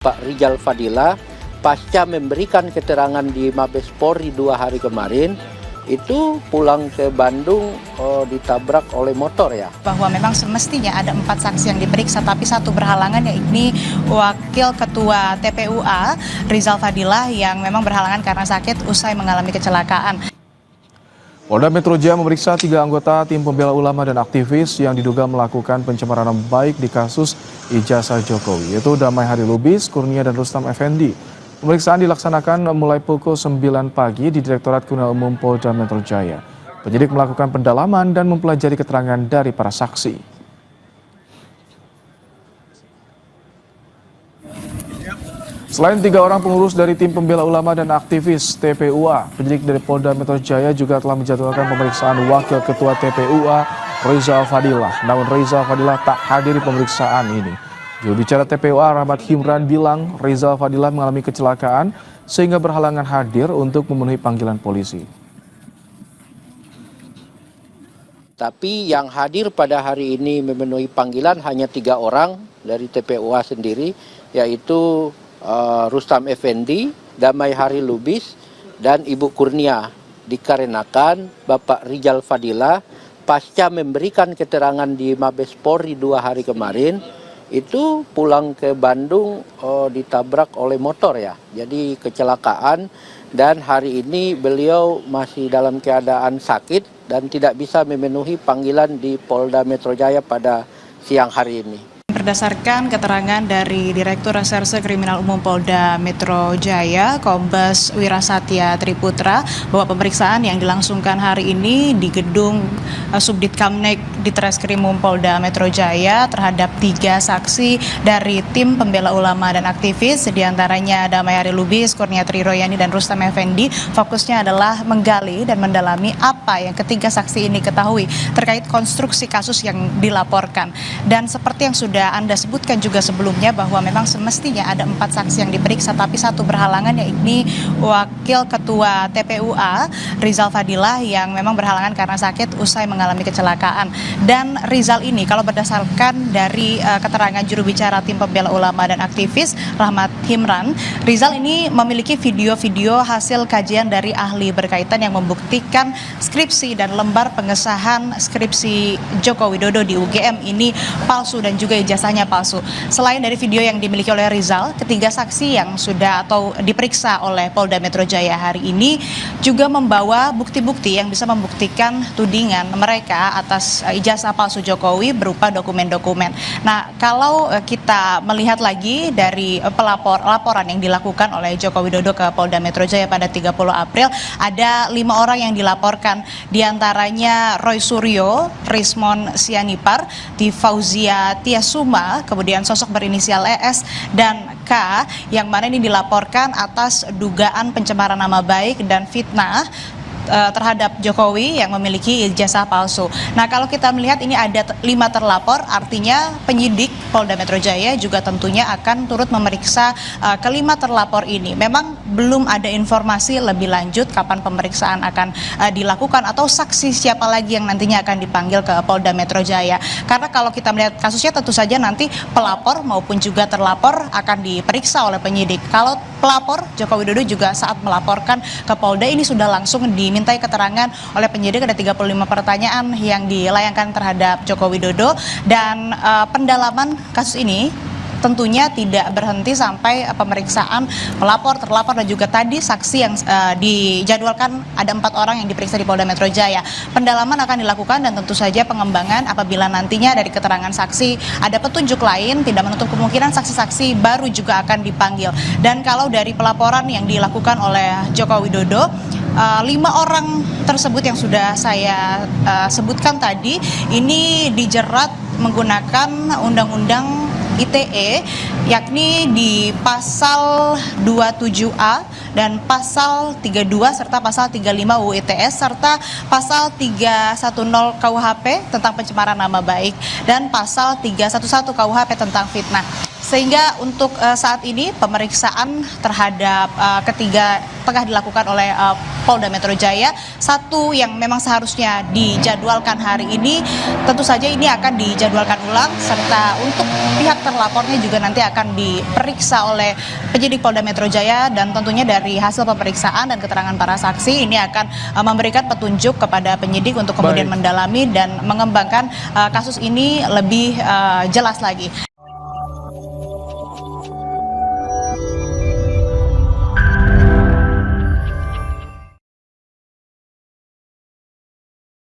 Pak Rizal Fadila pasca memberikan keterangan di Mabes Polri 2 hari kemarin itu pulang ke Bandung ditabrak oleh motor ya. Bahwa memang semestinya ada 4 saksi yang diperiksa tapi satu berhalangan, yakni Wakil Ketua TPUA Rizal Fadila yang memang berhalangan karena sakit usai mengalami kecelakaan. Polda Metro Jaya memeriksa 3 anggota tim pembela ulama dan aktivis yang diduga melakukan pencemaran nama baik di kasus ijazah Jokowi, yaitu Damai Hari Lubis, Kurnia, dan Rustam Effendi. Pemeriksaan dilaksanakan mulai pukul 9 pagi di Direktorat Kriminal Umum Polda Metro Jaya. Penyidik melakukan pendalaman dan mempelajari keterangan dari para saksi. Selain 3 orang pengurus dari tim pembela ulama dan aktivis TPUA, penyidik dari Polda Metro Jaya juga telah menjadwalkan pemeriksaan Wakil Ketua TPUA Rizal Fadila. Namun Rizal Fadila tak hadir di pemeriksaan ini. Juru bicara TPUA Rahmat Himran bilang Rizal Fadila mengalami kecelakaan sehingga berhalangan hadir untuk memenuhi panggilan polisi. Tapi yang hadir pada hari ini memenuhi panggilan hanya 3 orang dari TPUA sendiri, yaitu Rustam Effendi, Damai Hari Lubis, dan Ibu Kurnia, dikarenakan Bapak Rizal Fadila pasca memberikan keterangan di Mabes Polri 2 hari kemarin itu pulang ke Bandung ditabrak oleh motor ya. Jadi kecelakaan, dan hari ini beliau masih dalam keadaan sakit dan tidak bisa memenuhi panggilan di Polda Metro Jaya pada siang hari ini. Berdasarkan keterangan dari Direktur Reserse Kriminal Umum Polda Metro Jaya, Kombes Wirasatya Triputra, bahwa pemeriksaan yang dilangsungkan hari ini di gedung Subdit Kamnek di Treskrimum Polda Metro Jaya terhadap 3 saksi dari tim pembela ulama dan aktivis, diantaranya Damai Hari Lubis, Kurnia Triroyani, dan Rustam Effendi. Fokusnya adalah menggali dan mendalami apa yang ketiga saksi ini ketahui terkait konstruksi kasus yang dilaporkan. Dan seperti yang sudah Anda sebutkan juga sebelumnya, bahwa memang semestinya ada 4 saksi yang diperiksa tapi satu berhalangan, yakni Wakil Ketua TPUA Rizal Fadila yang memang berhalangan karena sakit usai mengalami kecelakaan. Dan Rizal ini kalau berdasarkan dari keterangan juru bicara tim pembela ulama dan aktivis Rahmat Himran, Rizal ini memiliki video-video hasil kajian dari ahli berkaitan yang membuktikan skripsi dan lembar pengesahan skripsi Joko Widodo di UGM ini palsu dan juga ijazahnya palsu. Selain dari video yang dimiliki oleh Rizal, ketiga saksi yang sudah atau diperiksa oleh Polda Metro Jaya hari ini juga membawa bukti-bukti yang bisa membuktikan tudingan mereka atas ijazah palsu Jokowi berupa dokumen-dokumen. Nah, kalau kita melihat lagi dari laporan yang dilakukan oleh Joko Widodo ke Polda Metro Jaya pada 30 April, ada 5 orang yang dilaporkan, diantaranya Roy Suryo, Rismon Sianipar, Fauzia Tiasuma, kemudian sosok berinisial ES dan K, yang mana ini dilaporkan atas dugaan pencemaran nama baik dan fitnah terhadap Jokowi yang memiliki ijazah palsu. Nah, kalau kita melihat ini ada 5 terlapor, artinya penyidik Polda Metro Jaya juga tentunya akan turut memeriksa kelima terlapor ini. Memang belum ada informasi lebih lanjut kapan pemeriksaan akan dilakukan atau saksi siapa lagi yang nantinya akan dipanggil ke Polda Metro Jaya. Karena kalau kita melihat kasusnya tentu saja nanti pelapor maupun juga terlapor akan diperiksa oleh penyidik. Kalau pelapor Joko Widodo juga saat melaporkan ke Polda ini sudah langsung dimintai keterangan oleh penyidik. Ada 35 pertanyaan yang dilayangkan terhadap Joko Widodo, dan pendalaman kasus ini tentunya tidak berhenti sampai pemeriksaan pelapor, terlapor, dan juga tadi saksi yang dijadwalkan ada 4 orang yang diperiksa di Polda Metro Jaya. Pendalaman akan dilakukan dan tentu saja pengembangan apabila nantinya dari keterangan saksi ada petunjuk lain, tidak menutup kemungkinan saksi-saksi baru juga akan dipanggil. Dan kalau dari pelaporan yang dilakukan oleh Joko Widodo, 5 orang tersebut yang sudah saya sebutkan tadi ini dijerat menggunakan undang-undang ITE, yakni di pasal 27A dan pasal 32 serta pasal 35 UU ITE serta pasal 310 KUHP tentang pencemaran nama baik dan pasal 311 KUHP tentang fitnah. Sehingga untuk saat ini pemeriksaan terhadap ketiga tengah dilakukan oleh Polda Metro Jaya. Satu yang memang seharusnya dijadwalkan hari ini, tentu saja ini akan dijadwalkan ulang, serta untuk pihak terlapornya juga nanti akan akan diperiksa oleh penyidik Polda Metro Jaya, dan tentunya dari hasil pemeriksaan dan keterangan para saksi ini akan memberikan petunjuk kepada penyidik untuk kemudian mendalami dan mengembangkan kasus ini lebih jelas lagi.